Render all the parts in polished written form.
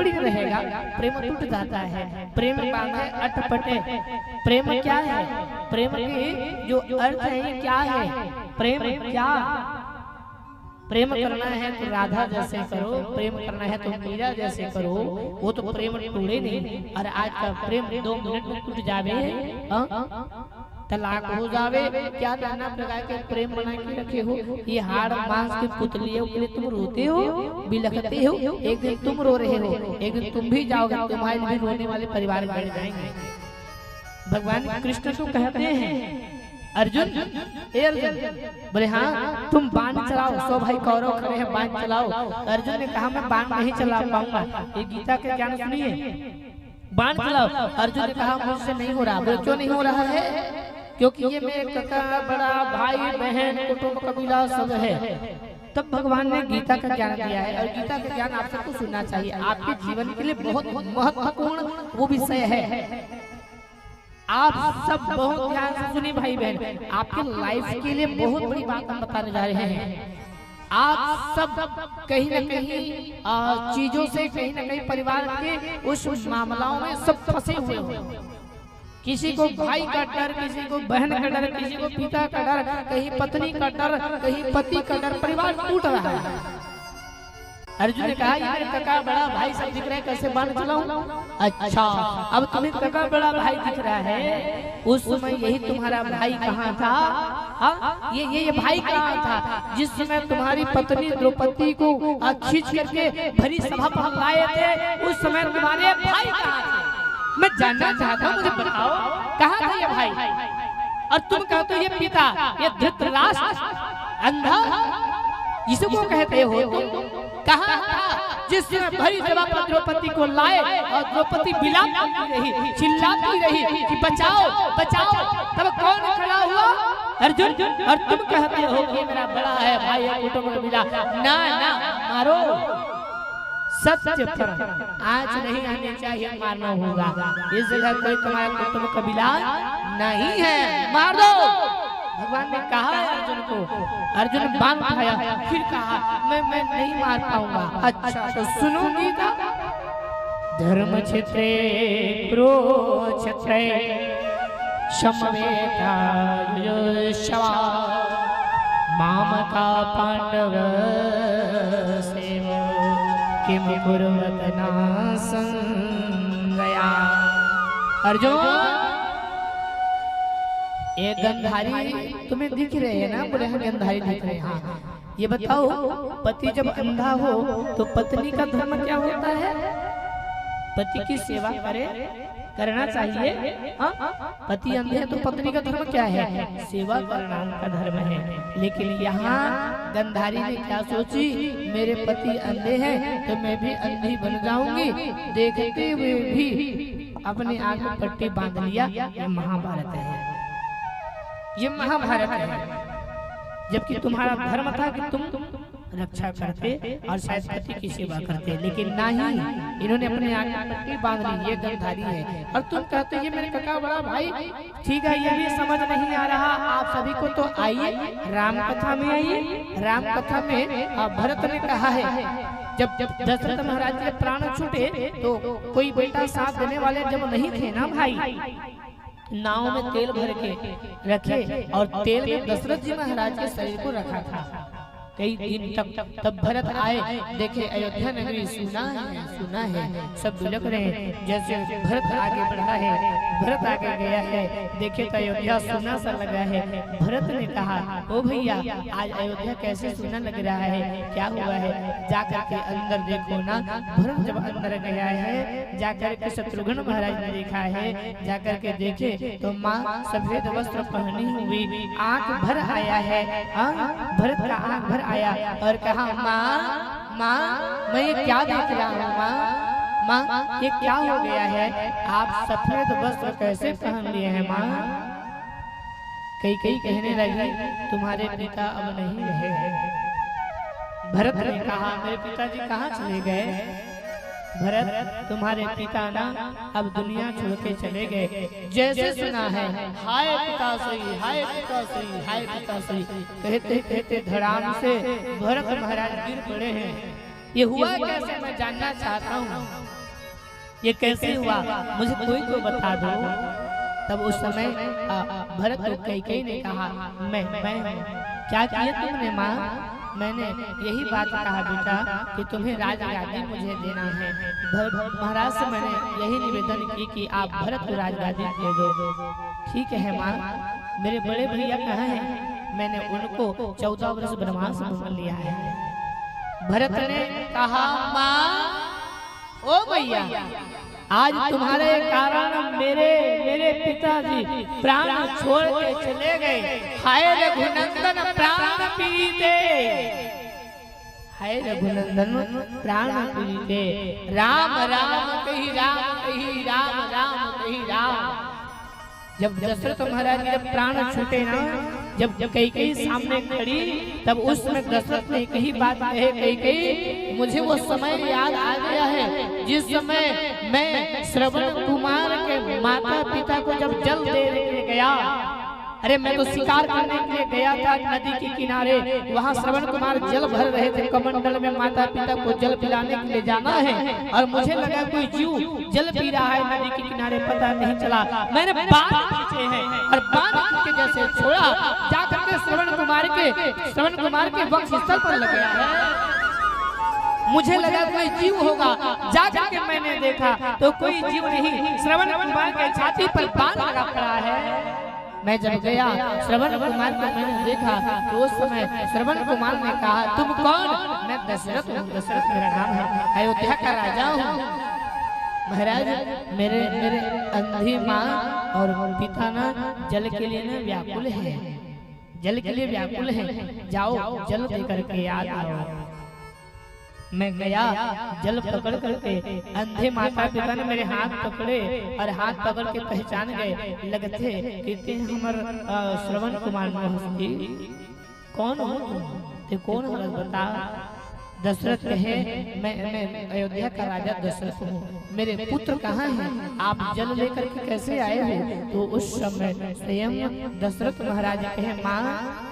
थोड़ी रहेगा, प्रेम टूट जाता है। प्रेम बांधे अटपटे, प्रेम क्या है? प्रेम की जो अर्थ है ये क्या है? प्रेम क्या? प्रेम करना है तो राधा जैसे करो, प्रेम करना है तो मीरा जैसे करो, वो तो प्रेम टूटे नहीं। और आज का प्रेम 2 मिनट में टूट जावे, तलाक हो जावे, क्या नाना प्रकार के प्रेम बना के रखे हो। ये हाड़ मांस की पुतलियों के लिए तुम रोते हो, बिलखते हो, एक दिन तुम रो रहे हो, एक दिन तुम भी जाओगे, तुम्हारे भी रोने वाले परिवार बढ़ जाएंगे। भगवान कृष्ण को कहते हैं अर्जुन, ए अर्जुन, बोले हाँ तुम बाण चलाओ, 100 भाई कौरव खड़े हैं, बाण चलाओ। अर्जुन ने कहा मैं बाण नहीं चला पाऊंगा। ये गीता के ज्ञान सुनिए, बाण चलाओ। अर्जुन ने कहा मुझसे नहीं हो रहा। बोले क्यों नहीं हो रहा है? क्योंकि ये मेरे काका, बड़ा भाई, बहन, कुटुंब, कबीला सब है। तब भगवान ने गीता का ज्ञान दिया है, और गीता का ज्ञान आप सबको सुनना चाहिए। आपके जीवन के लिए बहुत महत्वपूर्ण वो विषय है। आप सब बहुत ध्यान से सुनिए भाई बहन, आपके लाइफ के लिए बहुत बड़ी बात हम बताने जा रहे हैं। आप सब कहीं न कहीं चीजों से, कहीं न कहीं परिवार के उस मामलों में सब फंसे हुए हो। किसी को भाई का डर, किसी को बहन का डर, किसी को पिता का डर, कहीं पत्नी का डर, कहीं पति का डर, परिवार टूट रहा है। अर्जुन ने कहा ये काका बड़ा भाई सब दिख रहे हैं, कैसे बाण चलाऊं? अच्छा, अब तुम्हें काका बड़ा भाई दिख रहा है, उस समय यही तुम्हारा भाई कहाँ था? हाँ, ये भाई कहाँ था जिस समय तुम्हारी पत्नी द्रौपदी को खींच करके भरी सभा पर लाए थे? उस समय तुम्हारे भाई कहाँ थे? मैं जानना चाहता हूँ, मुझे बताओ कहाँ था ये भाई? और तुम कहते हो ये पिता, ये धृतराष्ट्र अंधा, इसको कहते हो तुम? कहाँ था जिस समय भरी सभा पर द्रौपदी को लाए और द्रौपदी बिलाती रही, चिल्लाती रही कि बचाओ बचाओ, तब कौन खड़ा हुआ? अर्जुन। और तुम कहते हो कि मेरा बड़ा है भाई, है कुटुंब कबीला। ना ना, मारो। सत्य पर आज नहीं आने चाहिए, मारना होगा। इस जगह कोई तुम्हारा कुटुंब कबीला नहीं है, मार दो। भगवान ने कहा अर्जुन को, अर्जुन बाण उठाया, फिर कहा मैं नहीं मार पाऊंगा। अच्छा तो सुनो गीता, धर्म क्षेत्रे कुरुक्षेत्रे समवेता युयुष्वा मामका पांडव सेवो किम कुर्वत न संगया। अर्जुन, ये गंधारी तुम्हें दिख रहे हैं ना? बोले हाँ गंधारी दिख रहे हैं। हाँ, ये बताओ पति जब अंधा हो तो पत्नी का धर्म क्या होता है? पति की सेवा करे, करना चाहिए। हाँ, पति अंधे है तो पत्नी का धर्म क्या है? सेवा करना उनका धर्म है। लेकिन यहाँ गंधारी ने क्या सोची, मेरे पति अंधे हैं तो मैं भी अंधी बन जाऊंगी। देखते हुए भी अपने आंख में पट्टी बांध लिया। ये महाभारत है, ये महाभारत है। जबकि तुम्हारा धर्म था कि तुम रक्षा करते और शायद पति की सेवा करते, लेकिन नहीं, इन्होंने अपने आगे पट्टी बांध ली। ये गंधारी है। और तुम कहते ये मेरे काका बड़ा भाई, ठीक है, ये भी समझ नहीं आ रहा आप सभी को। तो आइए राम कथा में आइए। राम कथा में भरत ने कहा है, जब दशरथ महाराज के प्राण छूटे तो कोई बेटा साथ देने वाले जब नहीं थे ना भाई, नाव में तेल भर के रखे और तेल में दशरथ जी महाराज के शरीर को रखा था कई दिन तक। तब भरत आए, देखे अयोध्या नगरी सुना है, सब बिलख रहे हैं। जैसे भरत आगे बढ़ा है, भरत आगे गया है, देखे तो अयोध्या सुना सा लगा है। भरत ने कहा, ओ भैया आज अयोध्या कैसे सुना लग रहा है, क्या हुआ है? जाकर के अंदर देखो ना। भरत जब अंदर गया है, जाकर के शत्रुघ्न महाराज ने देखा है, जाकर के देखे तो माँ सफेद वस्त्र पहनी हुई, आंख भर आया है। भरत का आंख भर आया और कहा, माँ माँ मैं ये क्या देख रहा हूँ? माँ ये क्या हो गया है? आप सफेद वस्त्र कैसे पहन लिए हैं माँ? कई कहने लगी, तुम्हारे पिता अब नहीं रहे। भरत ने कहा, मेरे पिताजी कहाँ चले गए? भरत तुम्हारे पिता ना अब दुनिया छोड़ के चले गए। जैसे सुना है हाय पिताश्री, हाय पिताश्री, हाय पिताश्री कहते कहते धड़ाम से भरत महाराज गिर पड़े हैं। ये हुआ कैसे मैं जानना चाहता हूँ। ये कैसे हुआ, मुझे कोई तो बता दो। तब उस समय भरत को कैकेयी ने कहा, मैं क्या किया तुमने माँ? मैंने यही बात कहा बेटा कि तुम्हें राजगादी मुझे देना है। महाराज से मैंने यही निवेदन की कि आप भरत को राजगादी दे दो। ठीक है माँ, मेरे बड़े भैया कहाँ हैं? मैंने उनको 14 वर्ष वनवास में लिया है। भरत ने कहा, माँ ओ भैया, आज तुम्हारे कारण मेरे पिताजी प्राण छोड़ के चले गए। हाय रघुनंदन प्राण पीते, हाय रघुनंदन प्राण पीते। राम राम कही राम कही, राम राम कही राम। जब दशरथ महाराज के प्राण छूटे ना, जब कैकेयी सामने खड़ी, तब उस समय दशरथ ने कही बात कहे, कैकेयी मुझे वो समय याद आ गया है जिस समय मैं श्रवण कुमार के माता पिता को जब जल देने गया। अरे मैं तो शिकार करने के लिए गया था नदी के किनारे, वहाँ श्रवण कुमार जल भर रहे थे कमंडल में, माता पिता को जल पिलाने के लिए जाना है और मुझे लगा कोई जीव जल पी रहा है नदी के किनारे, पता नहीं चला। मैंने बाण खींचे हैं और बाण के जैसे छोड़ा, जाकर के श्रवण कुमार के वक्ष स्थल पर लग गया है। मुझे लगा कोई जीव होगा, जाकर के मैंने देखा तो कोई जीव नहीं, श्रवण कुमार के छाती पर बाण लगा पड़ा है। मैं जब गया श्रवण कुमार को मैंने देखा तो उस समय श्रवण कुमार ने कहा, तुम कौन? मैं दशरथ हूँ, दशरथ मेरा नाम है, अयोध्या का राजा हूँ। महाराज मेरे अंधी माँ और पिता ना जल के लिए ना व्याकुल है, जल के लिए व्याकुल है, जाओ जल दे करके याद आओ। मैं गया, जल पकड़ करके अंधे माता पिता ने मेरे हाथ पकड़े और हाथ पकड़ के पहचान गए, लगते कहते हमर श्रवण कुमार जी, कौन हो तुम? कौन हो बता। दशरथ कहे, मैं अयोध्या का राजा दशरथ हूँ, मेरे पुत्र कहाँ हैं? आप जल लेकर के कैसे आए हो? तो उस समय स्वयं दशरथ महाराज कहे, माँ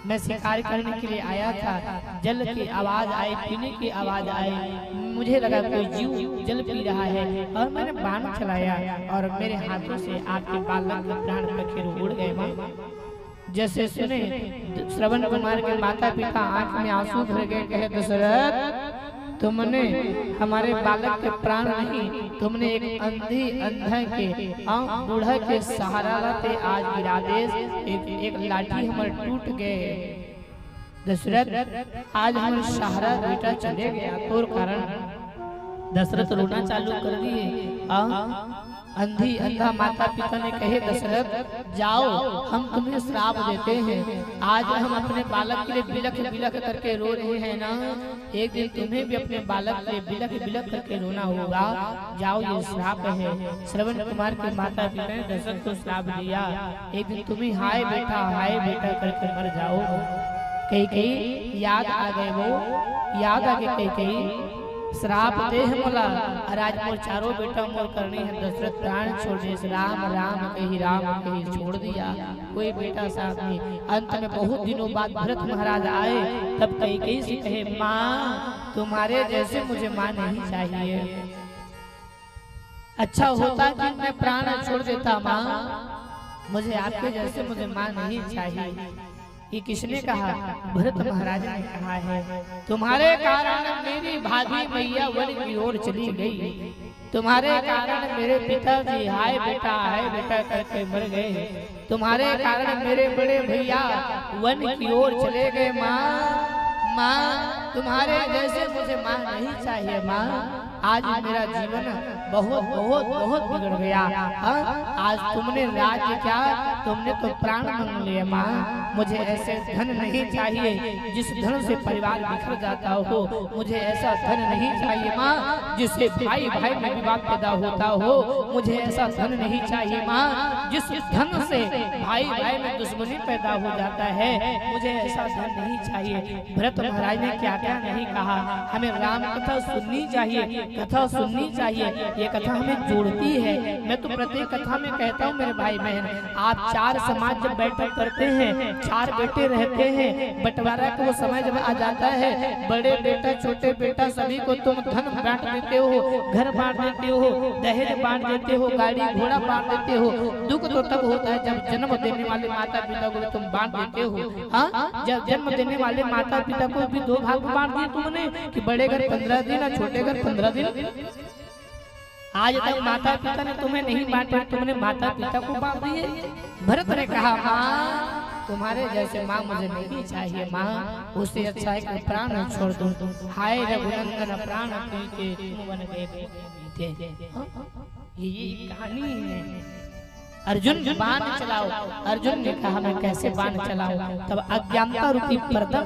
मैं शिकार करने के लिए आया था, जल की आवाज आई, पीने की आवाज आई, मुझे लगा कोई जीव जल पी रहा है और मैंने बाण चलाया और मेरे हाथों से आपके बालक के प्राण पखेरु उड़ गए। मां जैसे सुने श्रवण कुमार के माता पिता आंख में आंसू भर गए, कहे दशरथ तुमने हमारे बालक के प्राण नहीं, तुमने एक अंधा के बूढ़ा के सहारा लाते आज गिरा देश, एक लाठी हमारे टूट गए। दशरथ आज हमारे सहारा बेटा चले गया, तोर कारण। दशरथ रोना चालू कर दिए। अंधा माता पिता ने कहे, दशरथ जाओ हम तुम्हें श्राप देते हैं, आज हम अपने बालक के लिए बिलख करके रो रहे हैं ना, एक दिन तुम्हें भी अपने बालक के लिए बिलख करके रोना होगा, जाओ ये श्राप है। श्रवण कुमार के माता पिता ने दशरथ को श्राप दिया, एक दिन तुम्हें हाय बेटा करके मर जाओ। कैकेयी याद आ गए, वो याद आ गए कैकेयी, श्राप दे मोला राज मोर चारों बेटा मोर करनी है। दशरथ प्राण छोड़ दिए, राम कही छोड़ दिया, कोई बेटा साथ नहीं। अंत में बहुत दिनों बाद भरत महाराज आए, तब कैकेयी से कहे, माँ तुम्हारे जैसे मुझे माँ नहीं चाहिए, अच्छा होता कि मैं प्राण छोड़ देता माँ, मुझे आपके जैसे मुझे माँ नहीं चाहिए। ये किसने कहा? भरत महाराज ने कहा है, तुम्हारे कारण मेरी भाभी मैया वन की ओर चली गई, तुम्हारे कारण मेरे पिताजी हाय बेटा करके मर गए, तुम्हारे कारण मेरे बड़े भैया वन की ओर चले गए। माँ तुम्हारे जैसे मुझे माँ नहीं चाहिए माँ, आज मेरा जीवन बहुत बिगड़ गया। आज तुमने राज्य क्या, तुमने तो प्राण मांग लिए माँ, मुझे ऐसे धन नहीं चाहिए जिस धन से परिवार बिखर जाता हो, मुझे ऐसा धन नहीं चाहिए माँ जिससे भाई में विवाद पैदा होता हो, मुझे ऐसा धन नहीं चाहिए माँ जिस धन से भाई में दुश्मनी पैदा हो जाता है, मुझे ऐसा धन नहीं चाहिए। भरत महाराज ने क्या क्या नहीं कहा। हमें राम कथा सुननी चाहिए, कथा सुननी चाहिए, ये कथा हमें जोड़ती है। मैं तो प्रत्येक कथा में कहता हूँ मेरे भाई बहन, आप 4 समाज जब बैठक करते हैं, 4 बेटे रहते हैं, बंटवारा का वो समय जब आ जाता है, बड़े बेटा छोटे बेटा सभी को तुम धन बांट देते हो, घर बांट देते हो, दहेज बांट देते हो, गाड़ी घोड़ा बांट देते हो। दुख तो तब होता है जब जन्म देने वाले माता पिता को तुम बांट देते हो। हाँ, जब जन्म देने वाले माता पिता को भी 2 भाग में बांट दिए तुमने कि बड़े घर 15 दिन और छोटे घर 15 दिन। आज तक माता पिता ने तुम्हें नहीं बांटे, तुमने माता पिता को बांट दिए। भरत ने कहा माँ तुम्हारे जैसे माँ मुझे नहीं चाहिए माँ, उससे अच्छा है कि प्राण छोड़ दूं। हाय रघुनंदन प्राण प्रीते तुम बन गए। ये कहानी है। अर्जुन बाण चलाओ, अर्जुन ने कहा मैं कैसे बाण चलाऊं, तब अज्ञानता रूपी पर्दा